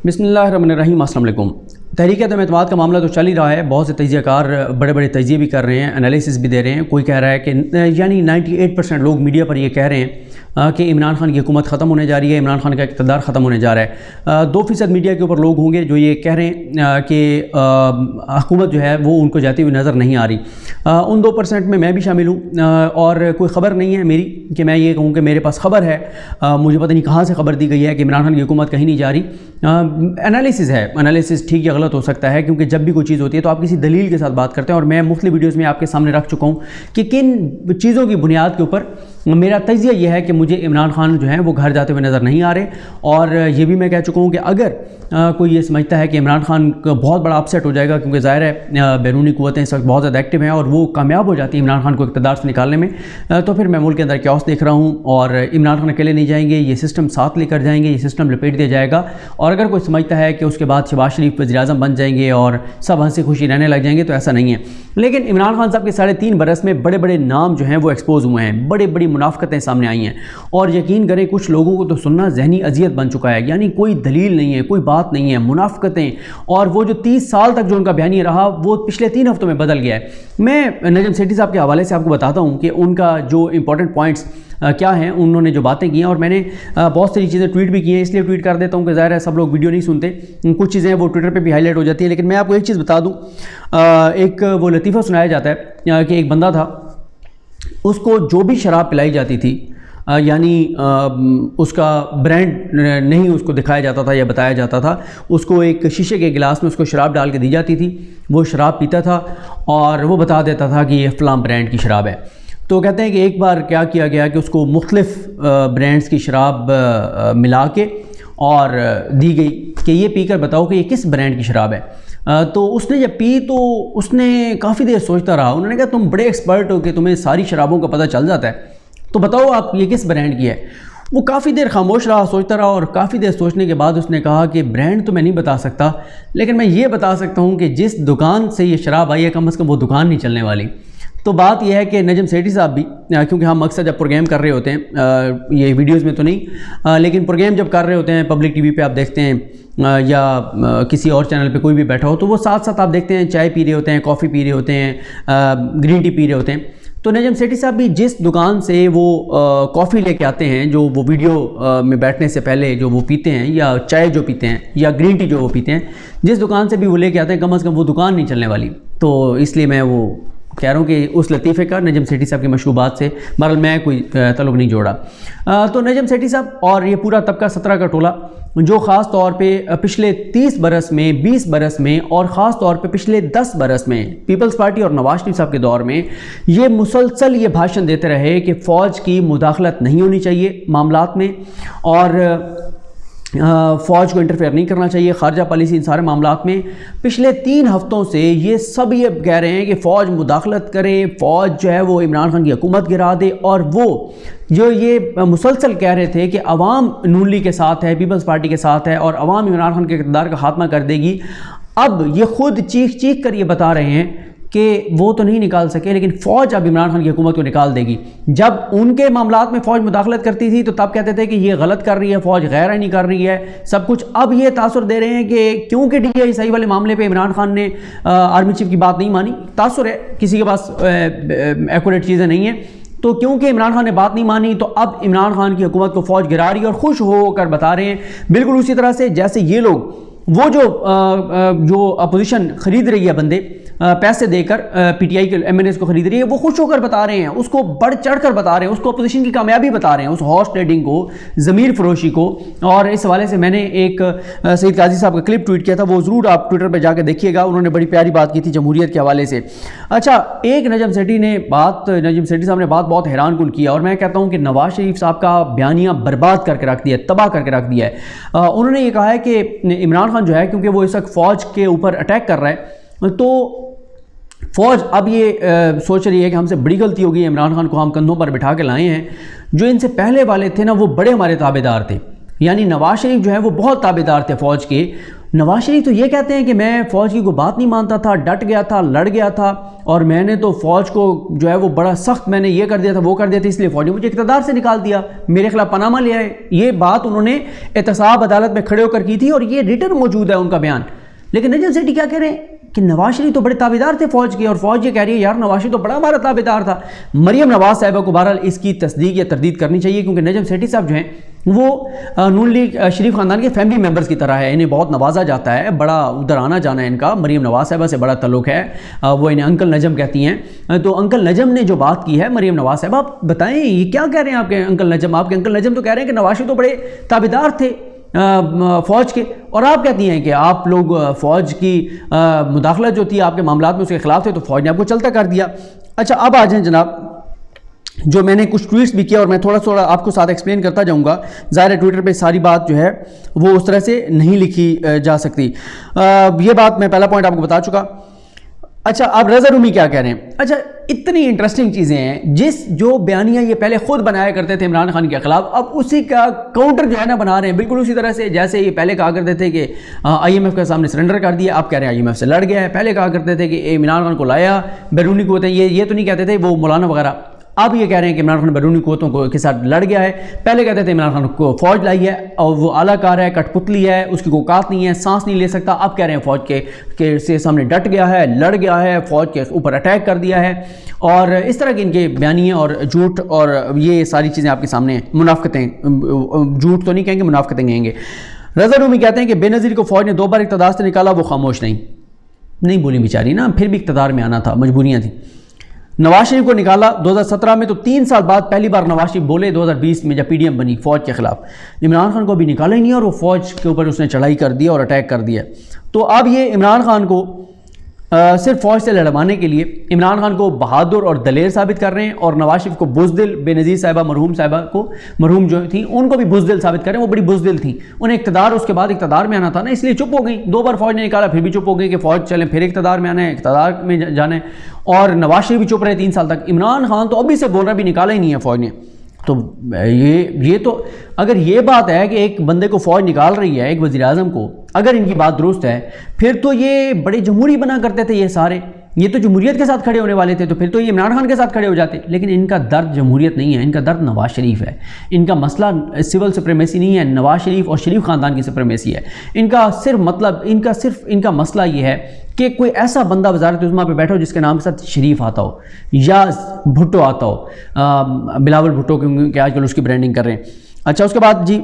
بسم اللہ الرحمن الرحیم۔ السلام علیکم۔ تحریک عدم اعتماد کا معاملہ تو چل ہی رہا ہے، بہت سے تجزیہ کار بڑے بڑے تجزیے بھی کر رہے ہیں، انالیسس بھی دے رہے ہیں۔ کوئی کہہ رہا ہے کہ یعنی 98% لوگ میڈیا پر یہ کہہ رہے ہیں کہ عمران خان کی حکومت ختم ہونے جا رہی ہے، عمران خان کا اقتدار ختم ہونے جا رہا ہے۔ 2% میڈیا کے اوپر لوگ ہوں گے جو یہ کہہ رہے ہیں کہ حکومت جو ہے وہ ان کو جاتی ہوئی نظر نہیں آ رہی۔ ان 2% میں بھی شامل ہوں، اور کوئی خبر نہیں ہے میری کہ میں یہ کہوں کہ میرے پاس خبر ہے، مجھے پتہ نہیں کہاں سے خبر دی گئی ہے کہ عمران خان کی حکومت کہیں نہیں جا رہی۔ انالیسس ہے، انالیسس ٹھیک یا غلط ہو سکتا ہے، کیونکہ جب بھی کوئی چیز ہوتی ہے تو آپ کسی دلیل کے ساتھ بات کرتے ہیں، اور میں مختلف ویڈیوز میں آپ کے سامنے رکھ چکا ہوں کہ کن چیزوں کی بنیاد کے اوپر میرا تجزیہ یہ ہے کہ مجھے عمران خان جو ہیں وہ گھر جاتے ہوئے نظر نہیں آ رہے۔ اور یہ بھی میں کہہ چکا ہوں کہ اگر کوئی یہ سمجھتا ہے کہ عمران خان کا بہت بڑا اپسیٹ ہو جائے گا، کیونکہ ظاہر ہے بیرونی قوتیں اس وقت بہت زیادہ ایکٹیو ہیں اور وہ کامیاب ہو جاتی ہیں عمران خان کو اقتدار سے نکالنے میں، تو پھر میں ملک کے اندر کیوس دیکھ رہا ہوں، اور عمران خان اکیلے نہیں جائیں گے، یہ سسٹم ساتھ لے کر جائیں گے، یہ سسٹم لپیٹ دیا جائے گا۔ اور اگر کوئی سمجھتا ہے کہ اس کے بعد شہباز شریف وزیر اعظم بن جائیں گے اور سب ہنسی خوشی رہنے لگ جائیں گے، تو ایسا نہیں ہے۔ لیکن عمران خان صاحب کے 3.5 برس میں بڑے بڑے نام جو ہیں وہ ایکسپوز ہوئے ہیں، بڑی بڑی منافقتیں سامنے آئی ہیں، اور یقین کریں کچھ لوگوں کو تو سننا ذہنی اذیت بن چکا ہے، یعنی کوئی دلیل نہیں ہے، کوئی بات نہیں ہے، منافقتیں، اور وہ جو 30 سال تک جو ان کا بیانیہ رہا وہ پچھلے 3 ہفتوں میں بدل گیا ہے۔ میں نجم سیٹھی صاحب کے حوالے سے آپ کو بتاتا ہوں کہ ان کا جو امپورٹنٹ پوائنٹس کیا ہیں، انہوں نے جو باتیں کی ہیں، اور میں نے بہت ساری چیزیں ٹویٹ بھی کی ہیں، اس لیے ٹویٹ کر دیتا ہوں کہ ظاہر ہے سب لوگ ویڈیو نہیں سنتے، کچھ چیزیں وہ ٹویٹر پہ بھی ہائی لائٹ ہو جاتی ہیں۔ لیکن میں آپ کو ایک چیز بتا دوں، ایک وہ لطیفہ سنایا جاتا ہے کہ ایک بندہ تھا، اس کو جو بھی شراب پلائی جاتی تھی، یعنی اس کا برانڈ نہیں اس کو دکھایا جاتا تھا یا بتایا جاتا تھا، اس کو ایک شیشے کے گلاس میں اس کو شراب ڈال کے دی جاتی تھی، وہ شراب پیتا تھا اور وہ بتا دیتا تھا کہ یہ فلاں برانڈ کی شراب ہے۔ تو کہتے ہیں کہ ایک بار کیا کیا گیا کہ اس کو مختلف برانڈز کی شراب ملا کے اور دی گئی کہ یہ پی کر بتاؤ کہ یہ کس برانڈ کی شراب ہے۔ تو اس نے جب پی تو اس نے کافی دیر سوچتا رہا، انہوں نے کہا تم بڑے ایکسپرٹ ہو کہ تمہیں ساری شرابوں کا پتہ چل جاتا ہے، تو بتاؤ آپ یہ کس برانڈ کی ہے۔ وہ کافی دیر خاموش رہا، سوچتا رہا، اور کافی دیر سوچنے کے بعد اس نے کہا کہ برانڈ تو میں نہیں بتا سکتا، لیکن میں یہ بتا سکتا ہوں کہ جس دکان سے یہ شراب آئی ہے کم از کم وہ دکان نہیں چلنے والی۔ تو بات یہ ہے کہ نجم سیٹھی صاحب بھی، کیونکہ ہم اکثر جب پروگرام کر رہے ہوتے ہیں، یہ ویڈیوز میں تو نہیں، لیکن پروگرام جب کر رہے ہوتے ہیں پبلک ٹی وی پہ آپ دیکھتے ہیں، یا کسی اور چینل پہ کوئی بھی بیٹھا ہو، تو وہ ساتھ ساتھ آپ دیکھتے ہیں چائے پی رہے ہوتے ہیں، کافی پی رہے ہوتے ہیں، گرین ٹی پی رہے ہوتے ہیں۔ تو نجم سیٹھی صاحب بھی جس دکان سے وہ کافی لے کے آتے ہیں، جو وہ ویڈیو میں بیٹھنے سے پہلے جو وہ پیتے ہیں، یا چائے جو پیتے ہیں، یا گرین ٹی جو وہ پیتے ہیں، جس دکان سے بھی وہ لے کے آتے ہیں کم از کم وہ دکان نہیں چلنے والی۔ تو اس لیے میں وہ کہہ رہا ہوں کہ اس لطیفے کا نجم سیٹھی صاحب کی مشروبات سے بہرحال میں کوئی تعلق نہیں جوڑا۔ تو نجم سیٹھی صاحب اور یہ پورا طبقہ 17 کا ٹولہ، جو خاص طور پہ پچھلے 30 برس میں، 20 برس میں، اور خاص طور پہ پچھلے 10 برس میں پیپلز پارٹی اور نواز شریف صاحب کے دور میں یہ مسلسل یہ بھاشن دیتے رہے کہ فوج کی مداخلت نہیں ہونی چاہیے معاملات میں، اور فوج کو انٹرفیئر نہیں کرنا چاہیے خارجہ پالیسی ان سارے معاملات میں۔ پچھلے 3 ہفتوں سے یہ سب یہ کہہ رہے ہیں کہ فوج مداخلت کرے، فوج جو ہے وہ عمران خان کی حکومت گرا دے، اور وہ جو یہ مسلسل کہہ رہے تھے کہ عوام نون لیگ کے ساتھ ہے، پیپلز پارٹی کے ساتھ ہے، اور عوام عمران خان کے اقتدار کا خاتمہ کر دے گی، اب یہ خود چیخ چیخ کر یہ بتا رہے ہیں کہ وہ تو نہیں نکال سکے، لیکن فوج اب عمران خان کی حکومت کو نکال دے گی۔ جب ان کے معاملات میں فوج مداخلت کرتی تھی تو تب کہتے تھے کہ یہ غلط کر رہی ہے، فوج غیر آئینی کر رہی ہے سب کچھ۔ اب یہ تاثر دے رہے ہیں کہ کیونکہ DISI والے معاملے پہ عمران خان نے آرمی چیف کی بات نہیں مانی، تاثر ہے، کسی کے پاس ایکوریٹ چیزیں نہیں ہیں، تو کیونکہ عمران خان نے بات نہیں مانی تو اب عمران خان کی حکومت کو فوج گرا رہی ہے، اور خوش ہو کر بتا رہے ہیں، بالکل اسی طرح سے جیسے یہ لوگ وہ جو اپوزیشن خرید رہی ہے بندے پیسے دے کر، PTI کے MNAs کو خرید رہی ہے، وہ خوش ہو کر بتا رہے ہیں، اس کو بڑھ چڑھ کر بتا رہے ہیں، اس کو اپوزیشن کی کامیابی بتا رہے ہیں، اس ہارس ٹریڈنگ کو، ضمیر فروشی کو۔ اور اس حوالے سے میں نے ایک سعید قاضی صاحب کا کلپ ٹویٹ کیا تھا، وہ ضرور آپ ٹویٹر پہ جا کے دیکھیے گا، انہوں نے بڑی پیاری بات کی تھی جمہوریت کے حوالے سے۔ اچھا، ایک نجم سیٹھی صاحب نے بات بہت حیران کن کیا، اور میں کہتا ہوں کہ نواز شریف صاحب کا بیانیہ برباد کر کے رکھ دیا ہے، تباہ کر کے رکھ دیا ہے۔ انہوں نے یہ کہا ہے کہ عمران خان جو ہے، کیونکہ وہ اس وقت فوج کے اوپر اٹیک کر رہا ہے، تو فوج اب یہ سوچ رہی ہے کہ ہم سے بڑی غلطی ہوگی، عمران خان کو ہم کندھوں پر بٹھا کے لائے ہیں، جو ان سے پہلے والے تھے نا وہ بڑے ہمارے تابع دار تھے، یعنی نواز شریف جو ہے وہ بہت تابع دار تھے فوج کے، نواز شریف تو یہ کہتے ہیں کہ میں فوج کی کوئی بات نہیں مانتا تھا، ڈٹ گیا تھا، لڑ گیا تھا، اور میں نے تو فوج کو جو ہے وہ بڑا سخت میں نے یہ کر دیا تھا، وہ کر دیا تھا، اس لیے فوج نے مجھے اقتدار سے نکال دیا، میرے خلاف پاناما لے آئے۔ یہ بات انہوں نے احتساب عدالت میں کھڑے ہو کر کی تھی، اور یہ ریٹن موجود ہے ان کا بیان۔ لیکن نجم سیٹھی کیا کہہ رہے ہیں کہ نواز شریف تو بڑے تابعدار تھے فوج کے، اور فوج یہ کہہ رہی ہے یار نواز شریف تو بڑا ہمارا تابعدار تھا۔ مریم نواز صاحبہ کو بہرحال اس کی تصدیق یا تردید کرنی چاہیے، کیونکہ نجم سیٹھی صاحب جو ہیں وہ نون لیگ شریف خاندان کے فیملی ممبرز کی طرح ہے، انہیں بہت نوازا جاتا ہے، بڑا ادھر آنا جانا ہے ان کا، مریم نواز صاحبہ سے بڑا تعلق ہے، وہ انہیں انکل نجم کہتی ہیں۔ تو انکل نجم نے جو بات کی ہے مریم نواز صاحبہ، آپ بتائیں یہ کیا کہہ رہے ہیں آپ کے انکل نجم؟ آپ کے انکل نجم تو کہہ رہے ہیں کہ نواز شریف تو بڑے تابعدار تھے فوج کے، اور آپ کہتی ہیں کہ آپ لوگ فوج کی مداخلت جو تھی آپ کے معاملات میں اس کے خلاف تھے، تو فوج نے آپ کو چلتا کر دیا۔ اچھا اب آ جائیں جناب، جو میں نے کچھ ٹویٹس بھی کیا اور میں تھوڑا تھوڑا آپ کو ساتھ ایکسپلین کرتا جاؤں گا، ظاہر ہے ٹویٹر پہ ساری بات جو ہے وہ اس طرح سے نہیں لکھی جا سکتی۔ یہ بات میں پہلا پوائنٹ آپ کو بتا چکا۔ اچھا اب رضا رومی کیا کہہ رہے ہیں؟ اچھا اتنی انٹرسٹنگ چیزیں ہیں، جو بیانیہ یہ پہلے خود بنایا کرتے تھے عمران خان کے خلاف، اب اسی کا کاؤنٹر جو ہے نا بنا رہے ہیں، بالکل اسی طرح سے جیسے یہ پہلے کہا کرتے تھے کہ آئی ایم ایف کے سامنے سرنڈر کر دیا، اب کہہ رہے ہیں آئی ایم ایف سے لڑ گیا ہے۔ پہلے کہا کرتے تھے کہ عمران خان کو لایا بیرونی قوتیں، یہ تو نہیں کہتے تھے وہ مولانا وغیرہ، اب یہ کہہ رہے ہیں کہ عمران خان بیرونی قوتوں کے ساتھ لڑ گیا ہے۔ پہلے کہتے تھے عمران خان کو فوج لائی ہے اور وہ اعلیٰ کار ہے، کٹ پتلی ہے، اس کی کوئی اوقات نہیں ہے، سانس نہیں لے سکتا، اب کہہ رہے ہیں فوج کے سے سامنے ڈٹ گیا ہے، لڑ گیا ہے، فوج کے اوپر اٹیک کر دیا ہے، اور اس طرح کے ان کے بیانیے اور جھوٹ اور یہ ساری چیزیں آپ کے سامنے ہیں۔ منافقتیں، جھوٹ تو نہیں کہیں گے، منافقتیں کہیں گے۔ رضا رومی کہتے ہیں کہ بے نظیر کو فوج نے 2 بار اقتدار سے نکالا، وہ خاموش نہیں بولی بیچاری نا، پھر بھی اقتدار میں آنا تھا، مجبوریاں تھیں۔ نواز شریف کو نکالا 2017 میں، تو 3 سال بعد پہلی بار نواز شریف بولے 2020 میں جب پی ڈی ایم بنی فوج کے خلاف۔ عمران خان کو بھی نکالا ہی نہیں، اور وہ فوج کے اوپر اس نے چڑھائی کر دیا اور اٹیک کر دیا۔ تو اب یہ عمران خان کو صرف فوج سے لڑوانے کے لیے عمران خان کو بہادر اور دلیر ثابت کر رہے ہیں، اور نواز شریف کو بزدل، بے نظیر صاحبہ مرحوم جو تھیں ان کو بھی بزدل ثابت کر رہے ہیں، وہ بڑی بزدل تھیں، انہیں اقتدار اس کے بعد اقتدار میں آنا تھا نا، اس لیے چپ ہو گئی۔ 2 بار فوج نے نکالا پھر بھی چپ ہو گئی کہ فوج چلیں پھر اقتدار میں آنا ہے، اقتدار میں جانا ہے، اور نواز شریف بھی چپ رہے 3 سال تک۔ عمران خان تو ابھی سے بول رہا بھی نکالا ہی نہیں ہے فوج نے۔ تو یہ تو اگر یہ بات ہے کہ ایک بندے کو فوج نکال رہی ہے، ایک وزیر اعظم کو، اگر ان کی بات درست ہے، پھر تو یہ بڑے جمہوری بنا کرتے تھے یہ سارے، یہ تو جمہوریت کے ساتھ کھڑے ہونے والے تھے، تو پھر تو یہ عمران خان کے ساتھ کھڑے ہو جاتے۔ لیکن ان کا درد جمہوریت نہیں ہے، ان کا درد نواز شریف ہے، ان کا مسئلہ سول سپریمیسی نہیں ہے، نواز شریف اور شریف خاندان کی سپریمیسی ہے۔ ان کا صرف مسئلہ یہ ہے کہ کوئی ایسا بندہ وزارت عظمیٰ پہ بیٹھا ہو جس کے نام کے ساتھ شریف آتا ہو یا بھٹو آتا ہو، بلاول بھٹو کہ آج کل اس کی برانڈنگ کر رہے ہیں۔ اچھا اس کے بعد جی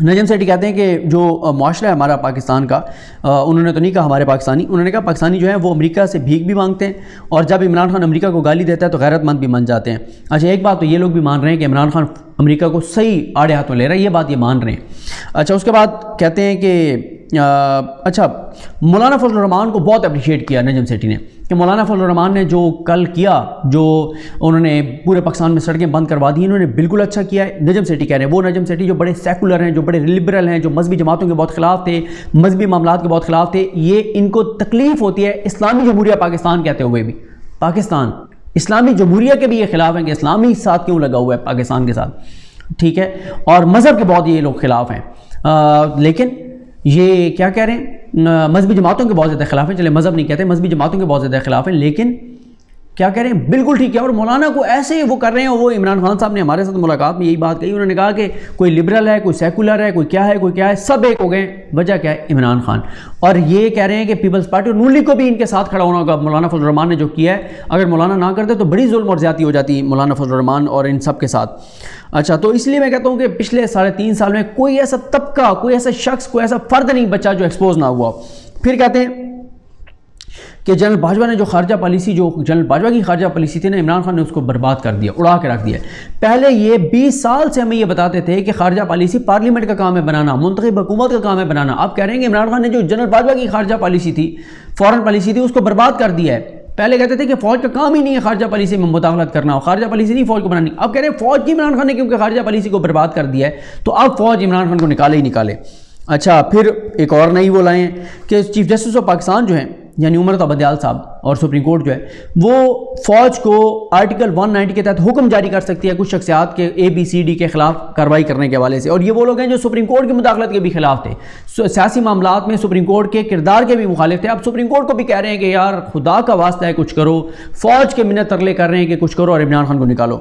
نجم سیٹھی کہتے ہیں کہ جو معاشرہ ہے ہمارا پاکستان کا، انہوں نے تو نہیں کہا ہمارے پاکستانی، انہوں نے کہا پاکستانی جو ہیں وہ امریکہ سے بھیک بھی مانگتے ہیں، اور جب عمران خان امریکہ کو گالی دیتا ہے تو غیرت مند بھی مان جاتے ہیں۔ اچھا ایک بات تو یہ لوگ بھی مان رہے ہیں کہ عمران خان امریکہ کو صحیح آڑے ہاتھوں لے رہا ہے، یہ بات یہ مان رہے ہیں۔ اچھا اس کے بعد کہتے ہیں کہ اچھا مولانا فضل الرحمان کو بہت اپریشیٹ کیا نجم سیٹھی نے، کہ مولانا فضل الرحمان نے جو کل کیا، جو انہوں نے پورے پاکستان میں سڑکیں بند کروا دی، انہوں نے بالکل اچھا کیا ہے۔ نجم سیٹھی کہہ رہے ہیں، وہ نجم سیٹھی جو بڑے سیکولر ہیں، جو بڑے لبرل ہیں، جو مذہبی جماعتوں کے بہت خلاف تھے، مذہبی معاملات کے بہت خلاف تھے، یہ ان کو تکلیف ہوتی ہے اسلامی جمہوریہ پاکستان کہتے ہوئے بھی، پاکستان اسلامی جمہوریہ کے بھی یہ خلاف ہیں کہ اسلامی ساتھ کیوں لگا ہوا ہے پاکستان کے ساتھ، ٹھیک ہے، اور مذہب کے بہت یہ لوگ خلاف ہیں، لیکن یہ کیا کہہ رہے ہیں، مذہبی جماعتوں کے بہت زیادہ خلاف ہیں، چلے مذہب نہیں کہتے، مذہبی جماعتوں کے بہت زیادہ خلاف ہیں، لیکن کیا کہہ رہے ہیں بالکل ٹھیک ہے۔ اور مولانا کو ایسے وہ کر رہے ہیں، وہ عمران خان صاحب نے ہمارے ساتھ ملاقات میں یہی بات کہی، انہوں نے کہا کہ کوئی لبرل ہے، کوئی سیکولر ہے، کوئی کیا ہے، سب ایک ہو گئے، وجہ کیا ہے عمران خان، اور یہ کہہ رہے ہیں کہ پیپلز پارٹی اور نون لیگ کو بھی ان کے ساتھ کھڑا ہونا ہوگا۔ مولانا فضل الرحمان نے جو کیا ہے، اگر مولانا نہ کرتے تو بڑی ظلم اور زیادتی ہو جاتی مولانا فضل الرحمان اور ان سب کے ساتھ۔ اچھا تو اس لیے میں کہتا ہوں کہ پچھلے 3.5 سال میں کوئی ایسا طبقہ، کوئی ایسا شخص، کوئی ایسا فرد نہیں بچا جو ایکسپوز نہ ہوا۔ پھر کہتے ہیں کہ جنرل باجوہ نے جو خارجہ پالیسی، جو جنرل باجوہ کی خارجہ پالیسی تھی نا، عمران خان نے اس کو برباد کر دیا، اڑا کے رکھ دیا۔ پہلے یہ 20 سال سے ہمیں یہ بتاتے تھے کہ خارجہ پالیسی پارلیمنٹ کا کام ہے بنانا، منتخب حکومت کا کام ہے بنانا۔ اب کہہ رہے ہیں کہ عمران خان نے جو جنرل باجوہ کی خارجہ پالیسی تھی، فورن پالیسی تھی، اس کو برباد کر دیا ہے۔ پہلے کہتے تھے کہ فوج کا کام ہی نہیں ہے خارجہ پالیسی میں مداخلت کرنا، ہو خارجہ پالیسی نہیں فوج کو بنانی، اب کہہ رہے ہیں فوج کی عمران خان نے کیونکہ خارجہ پالیسی کو برباد کر دیا ہے تو اب فوج عمران خان کو نکالے ہی نکالے۔ اچھا پھر ایک اور نئی وہ لائے ہیں کہ چیف جسٹس آف پاکستان جو ہیں یعنی عمر عبدیال صاحب اور سپریم کورٹ جو ہے وہ فوج کو آرٹیکل 190 کے تحت حکم جاری کر سکتی ہے کچھ شخصیات کے ABCD کے خلاف کارروائی کرنے کے حوالے سے، اور یہ وہ لوگ ہیں جو سپریم کورٹ کی مداخلت کے بھی خلاف تھے، سیاسی معاملات میں سپریم کورٹ کے کردار کے بھی مخالف تھے۔ اب سپریم کورٹ کو بھی کہہ رہے ہیں کہ یار خدا کا واسطہ ہے کچھ کرو، فوج کے منت ترلے کر رہے ہیں کہ کچھ کرو اور عمران خان کو نکالو۔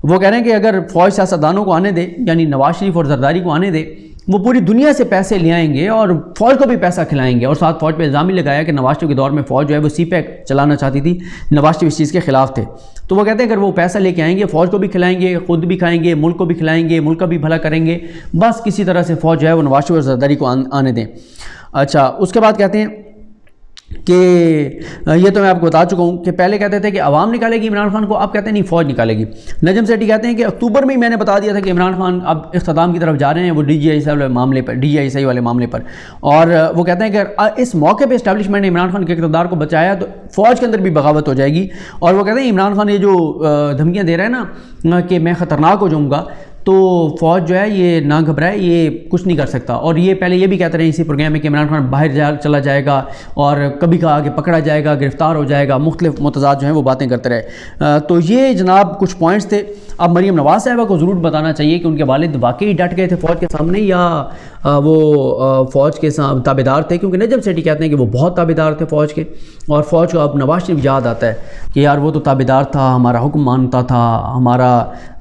وہ کہہ رہے ہیں کہ اگر فوج سیاستدانوں کو آنے دے، یعنی نواز شریف اور زرداری کو آنے دے، وہ پوری دنیا سے پیسے لے آئیں گے اور فوج کو بھی پیسہ کھلائیں گے، اور ساتھ فوج پہ الزام بھی لگایا کہ نواز شریف کے دور میں فوج جو ہے وہ CPAC چلانا چاہتی تھی، نواز شریف اس چیز کے خلاف تھے۔ تو وہ کہتے ہیں اگر وہ پیسہ لے کے آئیں گے، فوج کو بھی کھلائیں گے، خود بھی کھائیں گے، ملک کو بھی کھلائیں گے، ملک کا بھی بھلا کریں گے، بس کسی طرح سے فوج جو ہے وہ نواز شریف اور زرداری کو آنے دیں۔ اچھا، اس کے بعد کہتے ہیں کہ یہ تو میں آپ کو بتا چکا ہوں کہ پہلے کہتے تھے کہ عوام نکالے گی عمران خان کو، اب کہتے ہیں نہیں فوج نکالے گی۔ نجم سیٹھی کہتے ہیں کہ اکتوبر میں ہی میں نے بتا دیا تھا کہ عمران خان اب اختتام کی طرف جا رہے ہیں، وہ DGI والے معاملے پر، اور وہ کہتے ہیں کہ اس موقع پہ اسٹیبلشمنٹ نے عمران خان کے اقتدار کو بچایا تو فوج کے اندر بھی بغاوت ہو جائے گی، اور وہ کہتے ہیں عمران خان یہ جو دھمکیاں دے رہا ہے نا کہ میں خطرناک ہو جاؤں گا، تو فوج جو ہے یہ نہ گھبرائے، یہ کچھ نہیں کر سکتا۔ اور یہ پہلے یہ بھی کہتے رہے اسی پروگرام میں کہ عمران خان باہر چلا جائے گا اور کبھی کہا کہ پکڑا جائے گا، گرفتار ہو جائے گا، مختلف متضاد جو ہیں وہ باتیں کرتے رہے۔ تو یہ جناب کچھ پوائنٹس تھے۔ اب مریم نواز صاحبہ کو ضرور بتانا چاہیے کہ ان کے والد واقعی ڈٹ گئے تھے فوج کے سامنے یا وہ فوج کے تابع دار تھے، کیونکہ نجم سیٹھی کہتے ہیں کہ وہ بہت تابع دار تھے فوج کے، اور فوج کو اب نواز شریف یاد آتا ہے کہ یار وہ تو تابع دار تھا، ہمارا حکم مانتا تھا، ہمارا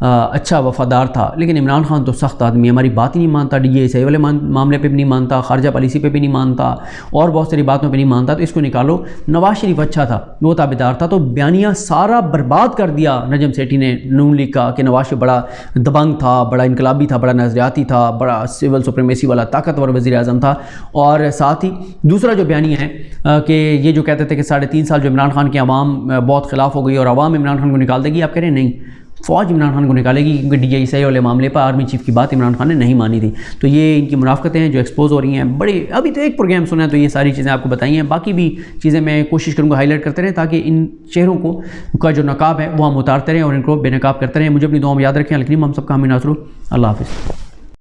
اچھا وفادار تھا، لیکن عمران خان تو سخت آدمی، ہماری بات ہی نہیں مانتا، DGI والے معاملے پہ بھی نہیں مانتا، خارجہ پالیسی پہ بھی نہیں مانتا، اور بہت ساری باتوں پہ نہیں مانتا، تو اس کو نکالو۔ نواز شریف اچھا تھا، وہ تابع دار تھا، تو بیانیہ سارا برباد کر دیا نجم سیٹھی نے نون لیگ کا کہ نواز شریف بڑا دبنگ تھا، بڑا انقلابی تھا، بڑا نظریاتی تھا، بڑا سول سپریمیسی والا طاقتور وزیر اعظم تھا۔ اور ساتھ ہی دوسرا جو بیانیہ ہے کہ یہ جو کہتے تھے کہ 3.5 سال جو عمران خان کی عوام بہت خلاف ہو گئی اور عوام عمران خان کو نکال دے گی، آپ کہہ رہے ہیں نہیں، فوج عمران خان کو نکالے گی، کیونکہ DGI والے معاملے پر آرمی چیف کی بات عمران خان نے نہیں مانی تھی۔ تو یہ ان کی منافقتیں ہیں جو ایکسپوز ہو رہی ہیں، بڑے ابھی تو ایک پروگرام سنا ہے تو یہ ساری چیزیں آپ کو بتائی ہیں، باقی بھی چیزیں میں کوشش کروں گا ہائی لائٹ کرتے رہیں تاکہ ان چہروں کو کا جو نقاب ہے وہ ہم اتارتے رہیں اور ان کو بے نقاب کرتے رہیں۔ مجھے اپنی دعاؤں میں یاد رکھیں۔ الکریم ہم سب کا حامی ناصر۔ اللہ حافظ۔